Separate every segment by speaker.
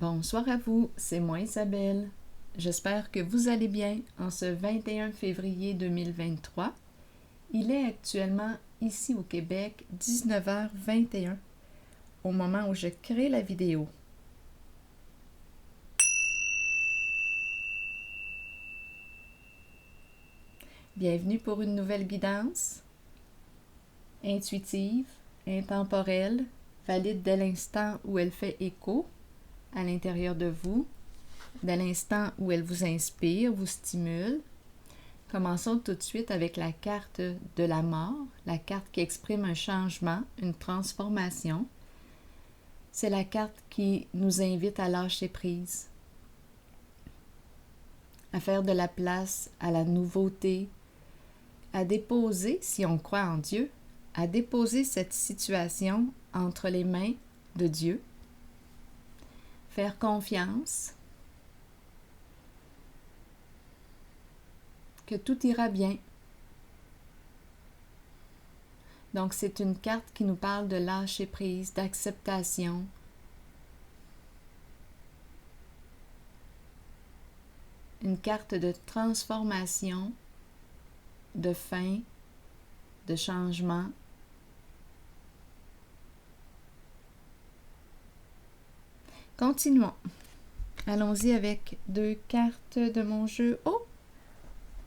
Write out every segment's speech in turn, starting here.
Speaker 1: Bonsoir à vous, c'est moi Isabelle. J'espère que vous allez bien en ce 21 février 2023. Il est actuellement ici au Québec 19h21 au moment où je crée la vidéo. Bienvenue pour une nouvelle guidance intuitive, intemporelle, valide dès l'instant où elle fait écho à l'intérieur de vous, dès l'instant où elle vous inspire, vous stimule. Commençons tout de suite avec la carte de la mort, la carte qui exprime un changement, une transformation. C'est la carte qui nous invite à lâcher prise, à faire de la place à la nouveauté, à déposer, si on croit en Dieu, à déposer cette situation entre les mains de Dieu, faire confiance, que tout ira bien. Donc, c'est une carte qui nous parle de lâcher prise, d'acceptation. Une carte de transformation, de fin, de changement. Continuons. Allons-y avec deux cartes de mon jeu haut.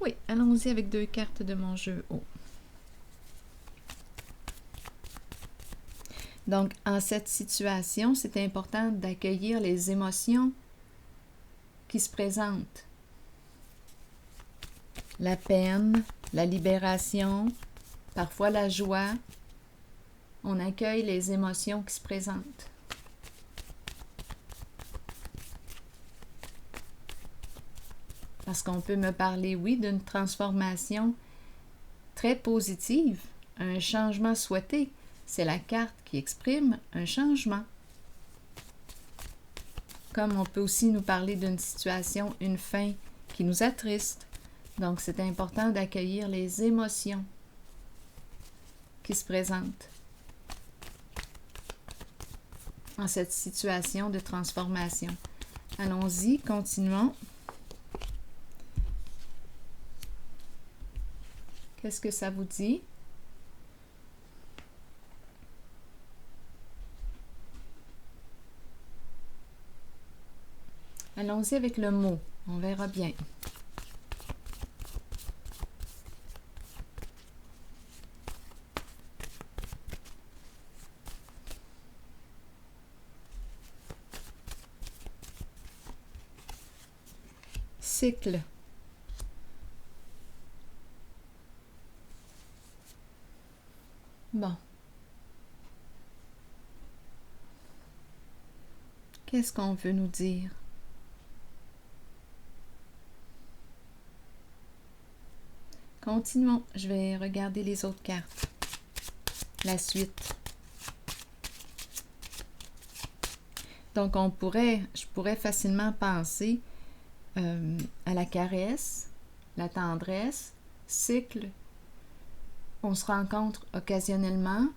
Speaker 1: Oui, allons-y avec deux cartes de mon jeu haut. Donc, en cette situation, c'est important d'accueillir les émotions qui se présentent. La peine, la libération, parfois la joie. On accueille les émotions qui se présentent. Parce qu'on peut me parler, oui, d'une transformation très positive, un changement souhaité. C'est la carte qui exprime un changement. Comme on peut aussi nous parler d'une situation, une fin qui nous attriste. Donc, c'est important d'accueillir les émotions qui se présentent en cette situation de transformation. Allons-y, continuons. Qu'est-ce que ça vous dit? Allons-y avec le mot. On verra bien. Cycle. Bon. Qu'est-ce qu'on veut nous dire? Continuons. Je vais regarder les autres cartes. La suite. Donc, je pourrais facilement penser à la caresse, la tendresse, cycle. On se rencontre occasionnellement.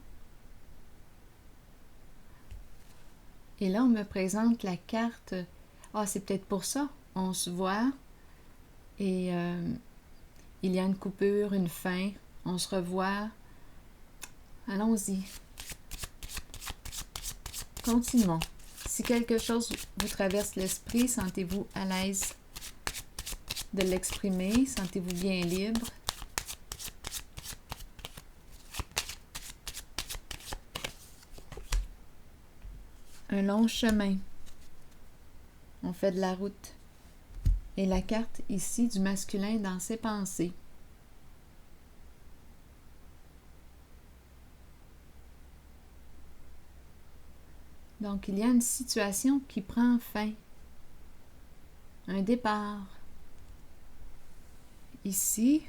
Speaker 1: Et là, on me présente la carte. Ah, c'est peut-être pour ça. On se voit et il y a une coupure, une fin. On se revoit. Allons-y. Continuons. Si quelque chose vous traverse l'esprit, sentez-vous à l'aise de l'exprimer. Sentez-vous bien libre. Un long chemin. On fait de la route. Et la carte ici du masculin dans ses pensées. Donc, il y a une situation qui prend fin. Un départ. Ici,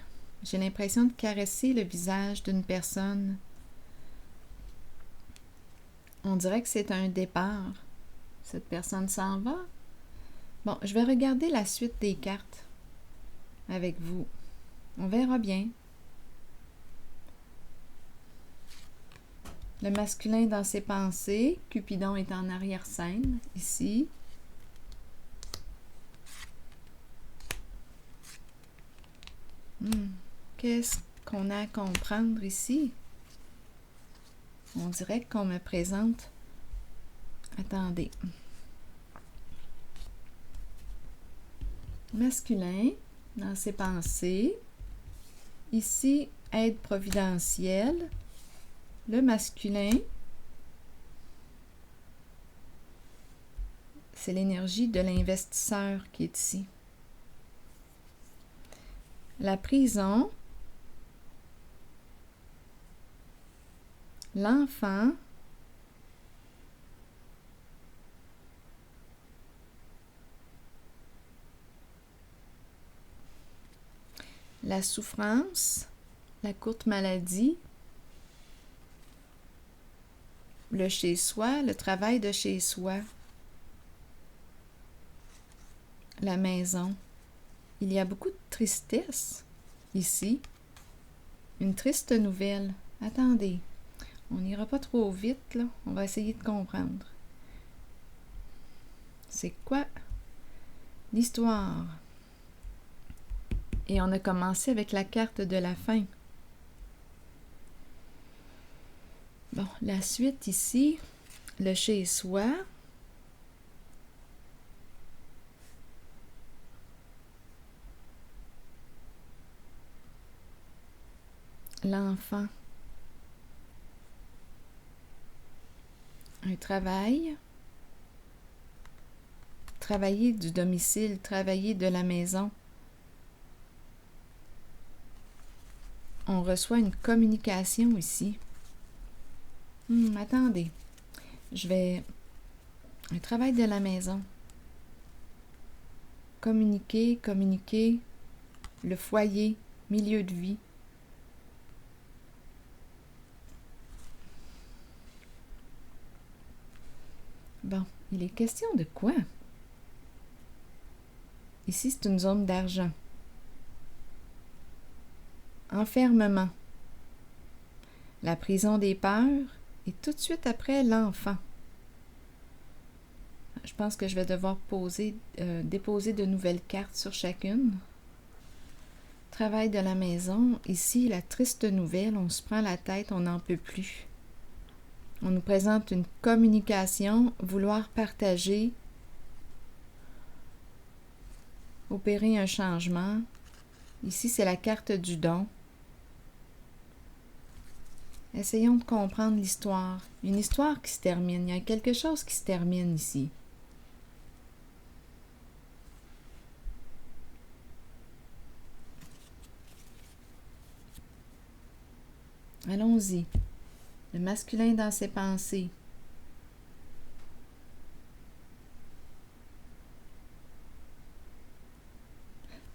Speaker 1: j'ai l'impression de caresser le visage d'une personne. On dirait que c'est un départ. Cette personne s'en va. Bon, je vais regarder la suite des cartes avec vous. On verra bien. Le masculin dans ses pensées. Cupidon est en arrière-scène, ici. Qu'est-ce qu'on a à comprendre ici? On dirait qu'on me présente... Attendez. Masculin, dans ses pensées. Ici, aide providentielle. Le masculin, c'est l'énergie de l'investisseur qui est ici. La prison, l'enfant, la souffrance, la courte maladie, le chez-soi, le travail de chez-soi, la maison. Il y a beaucoup de tristesse ici. Une triste nouvelle. Attendez, on n'ira pas trop vite, là. On va essayer de comprendre. C'est quoi l'histoire? Et on a commencé avec la carte de la fin. Bon, la suite ici, le chez-soi. L'enfant. Un travail. Travailler du domicile, travailler de la maison. On reçoit une communication ici. Attendez. Un travail de la maison. Communiquer, le foyer, milieu de vie. Bon, il est question de quoi? Ici, c'est une zone d'argent. Enfermement. La prison des peurs. Et tout de suite après, l'enfant. Je pense que je vais devoir déposer de nouvelles cartes sur chacune. Travail de la maison. Ici, la triste nouvelle. On se prend la tête, on n'en peut plus. On nous présente une communication, vouloir partager, opérer un changement. Ici, c'est la carte du don. Essayons de comprendre l'histoire. Une histoire qui se termine. Il y a quelque chose qui se termine ici. Allons-y. Le masculin dans ses pensées.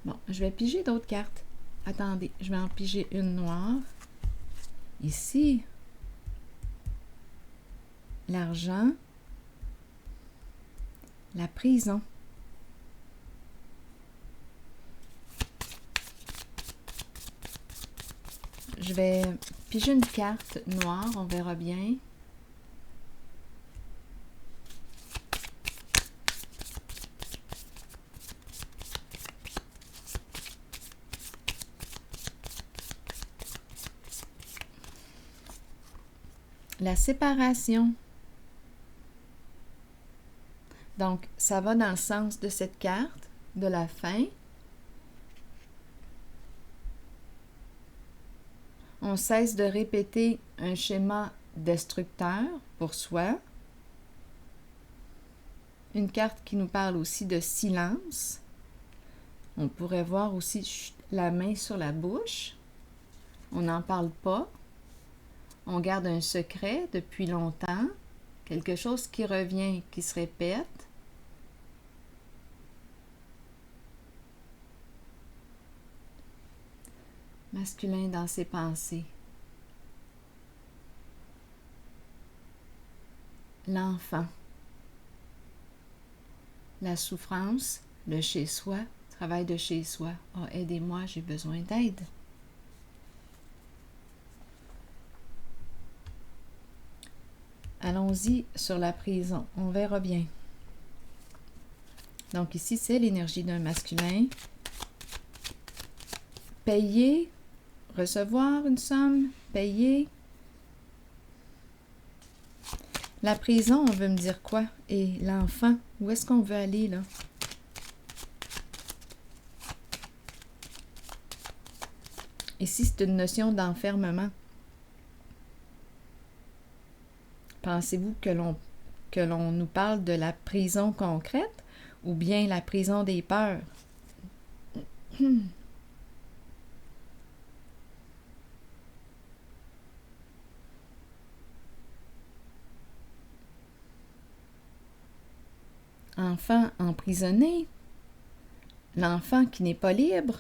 Speaker 1: Bon, je vais piger d'autres cartes. Attendez, je vais en piger une noire. Ici, l'argent, la prison. Je vais piger une carte noire, on verra bien. La séparation. Donc, ça va dans le sens de cette carte, de la fin. On cesse de répéter un schéma destructeur pour soi. Une carte qui nous parle aussi de silence. On pourrait voir aussi la main sur la bouche. On n'en parle pas. On garde un secret depuis longtemps. Quelque chose qui revient, qui se répète. Masculin dans ses pensées. L'enfant. La souffrance, le chez-soi, travail de chez-soi. Oh, aidez-moi, j'ai besoin d'aide. Allons-y sur la prison. On verra bien. Donc ici, c'est l'énergie d'un masculin. payer, recevoir une somme, payer. La prison, on veut me dire quoi? Et l'enfant, où est-ce qu'on veut aller, là? Ici, c'est une notion d'enfermement. Pensez-vous que l'on nous parle de la prison concrète ou bien la prison des peurs? Enfant emprisonné, l'enfant qui n'est pas libre.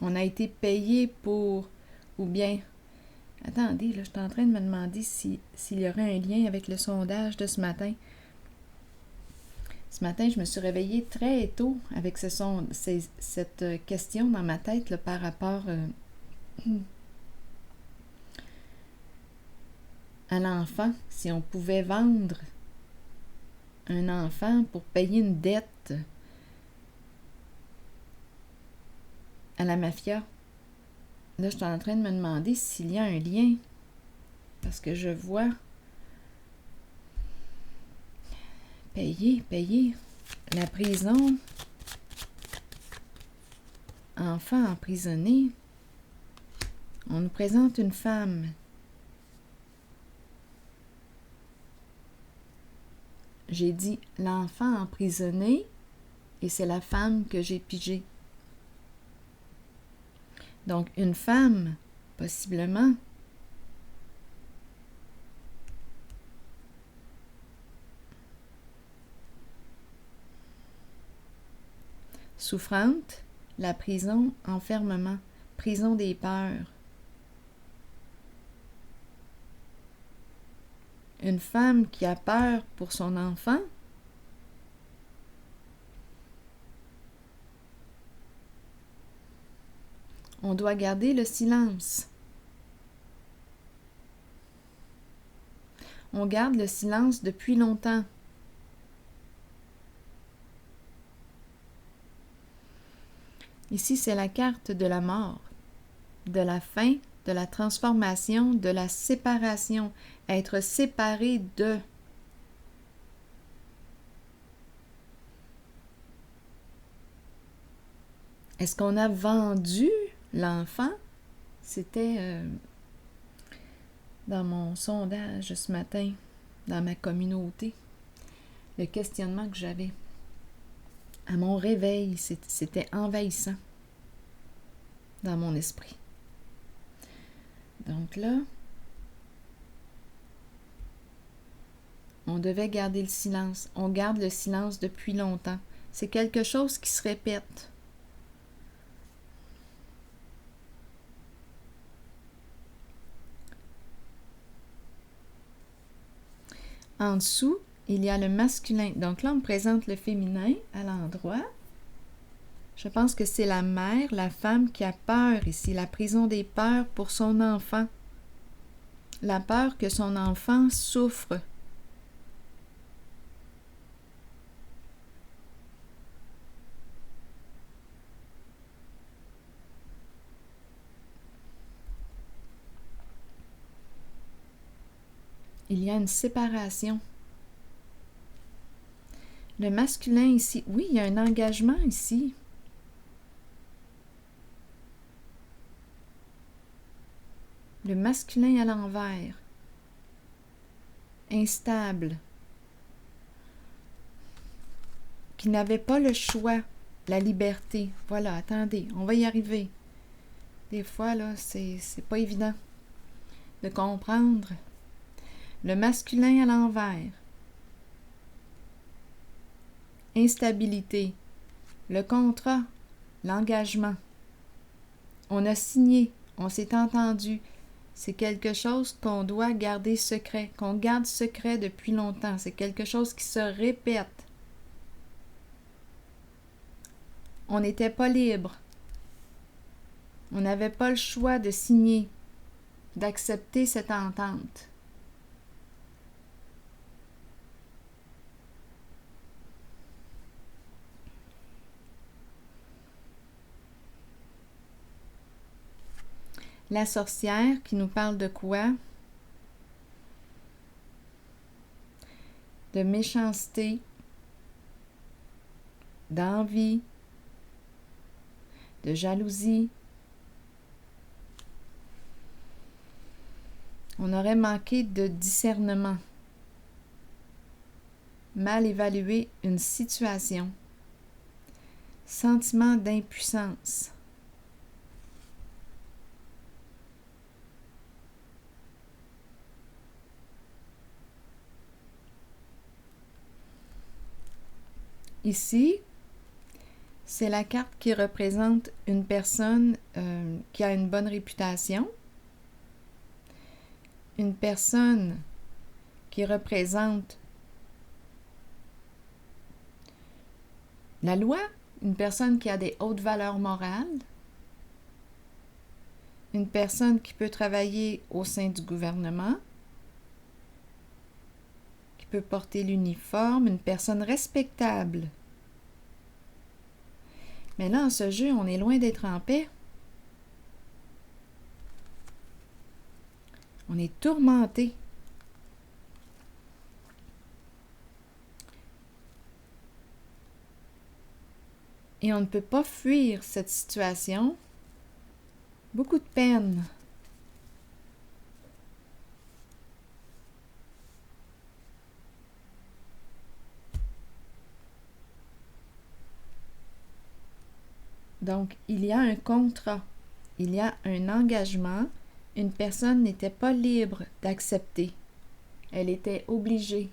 Speaker 1: On a été payé pour, ou bien, attendez, là, je suis en train de me demander s'il y aurait un lien avec le sondage de ce matin. Ce matin, je me suis réveillée très tôt avec cette question dans ma tête là, par rapport à l'enfant. Si on pouvait vendre un enfant pour payer une dette à la mafia. Là, je suis en train de me demander s'il y a un lien. Parce que je vois payer. La prison, enfant emprisonné. On nous présente une femme. J'ai dit l'enfant emprisonné et c'est la femme que j'ai pigée. Donc, une femme, possiblement. Souffrante, la prison, enfermement, prison des peurs. Une femme qui a peur pour son enfant. On doit garder le silence. On garde le silence depuis longtemps. Ici, c'est la carte de la mort, de la fin, de la transformation, de la séparation. Être séparé de. Est-ce qu'on a vendu l'enfant? C'était dans mon sondage ce matin, dans ma communauté, le questionnement que j'avais. À mon réveil, c'était envahissant dans mon esprit. Donc là, on devait garder le silence. On garde le silence depuis longtemps. C'est quelque chose qui se répète. En dessous, il y a le masculin. Donc là, on me présente le féminin à l'endroit. Je pense que c'est la mère, la femme qui a peur ici, la prison des peurs pour son enfant. La peur que son enfant souffre. Il y a une séparation. Le masculin ici, oui, il y a un engagement ici. Le masculin à l'envers. Instable. Qui n'avait pas le choix, la liberté. Voilà, attendez, on va y arriver. Des fois, là, c'est pas évident de comprendre. Le masculin à l'envers. Instabilité. Le contrat. L'engagement. On a signé. On s'est entendu. C'est quelque chose qu'on doit garder secret. Qu'on garde secret depuis longtemps. C'est quelque chose qui se répète. On n'était pas libre. On n'avait pas le choix de signer, d'accepter cette entente. La sorcière qui nous parle de quoi? De méchanceté, d'envie, de jalousie. On aurait manqué de discernement, mal évalué une situation, sentiment d'impuissance. Ici, c'est la carte qui représente une personne qui a une bonne réputation, une personne qui représente la loi, une personne qui a des hautes valeurs morales, une personne qui peut travailler au sein du gouvernement, qui peut porter l'uniforme, une personne respectable. Mais là, en ce jeu, on est loin d'être en paix. On est tourmenté. Et on ne peut pas fuir cette situation. Beaucoup de peine. Donc, il y a un contrat, il y a un engagement. Une personne n'était pas libre d'accepter. Elle était obligée.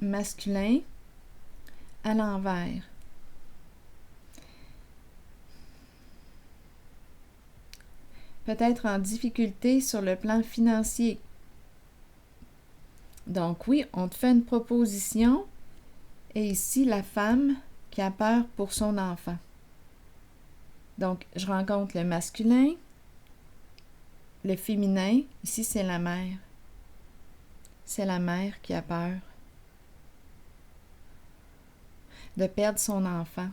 Speaker 1: Masculin à l'envers. Peut-être en difficulté sur le plan financier. Donc oui, on te fait une proposition et ici la femme qui a peur pour son enfant. Donc je rencontre le masculin, le féminin, ici c'est la mère. C'est la mère qui a peur de perdre son enfant.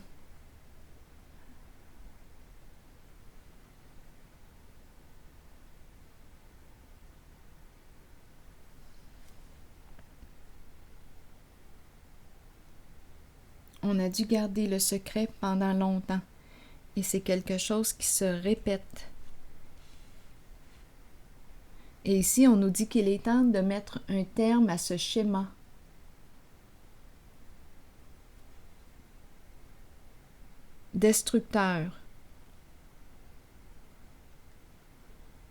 Speaker 1: On a dû garder le secret pendant longtemps et c'est quelque chose qui se répète. Et ici, on nous dit qu'il est temps de mettre un terme à ce schéma. Destructeur.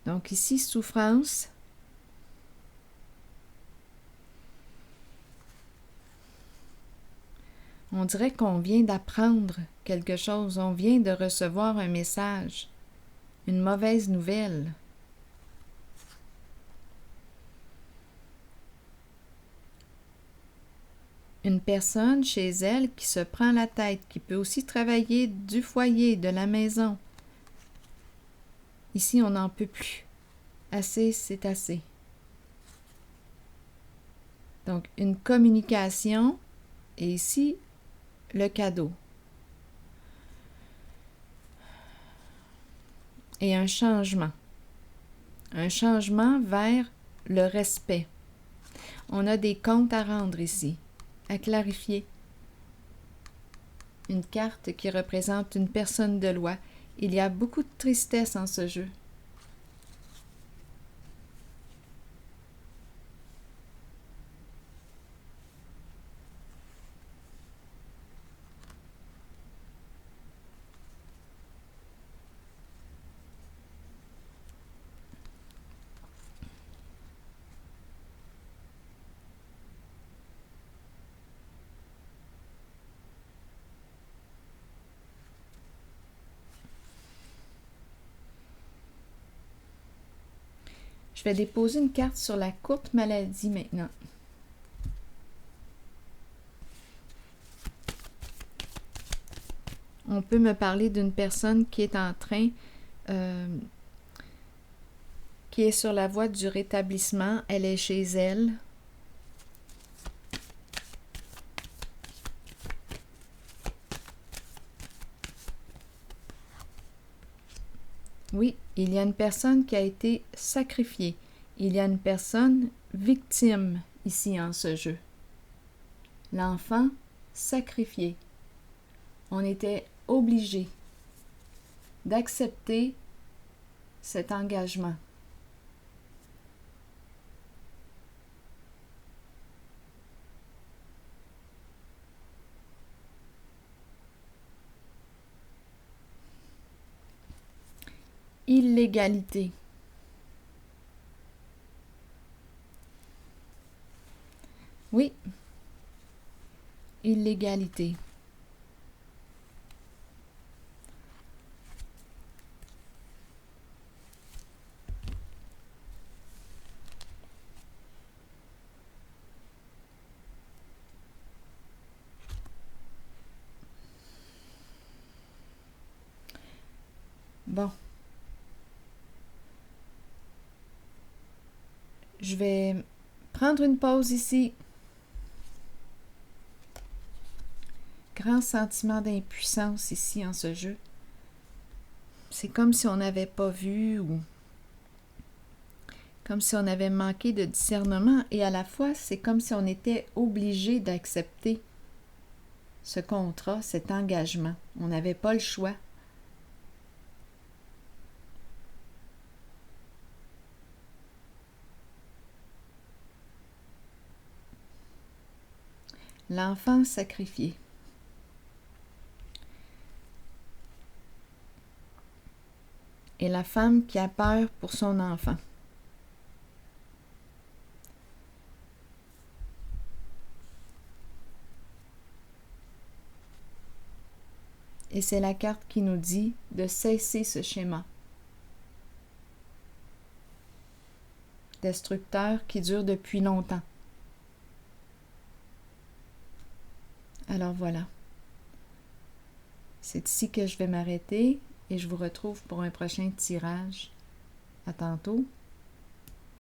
Speaker 1: Donc ici, souffrance. On dirait qu'on vient d'apprendre quelque chose, on vient de recevoir un message, une mauvaise nouvelle. Une personne chez elle qui se prend la tête, qui peut aussi travailler du foyer, de la maison. Ici, on n'en peut plus. Assez, c'est assez. Donc, une communication, et ici, le cadeau. Et un changement. Un changement vers le respect. On a des comptes à rendre ici, à clarifier. Une carte qui représente une personne de loi. Il y a beaucoup de tristesse en ce jeu. Je vais déposer une carte sur la courte maladie maintenant. On peut me parler d'une personne qui est en train, qui est sur la voie du rétablissement. Elle est chez elle. Oui, il y a une personne qui a été sacrifiée. Il y a une personne victime ici en ce jeu. L'enfant sacrifié. On était obligé d'accepter cet engagement. Illégalité. Oui, illégalité. Bon. Je vais prendre une pause ici. Grand sentiment d'impuissance ici en ce jeu. C'est comme si on n'avait pas vu ou comme si on avait manqué de discernement et à la fois c'est comme si on était obligé d'accepter ce contrat, cet engagement. On n'avait pas le choix. L'enfant sacrifié. Et la femme qui a peur pour son enfant. Et c'est la carte qui nous dit de cesser ce schéma destructeur qui dure depuis longtemps. Alors voilà. C'est ici que je vais m'arrêter et je vous retrouve pour un prochain tirage. À tantôt.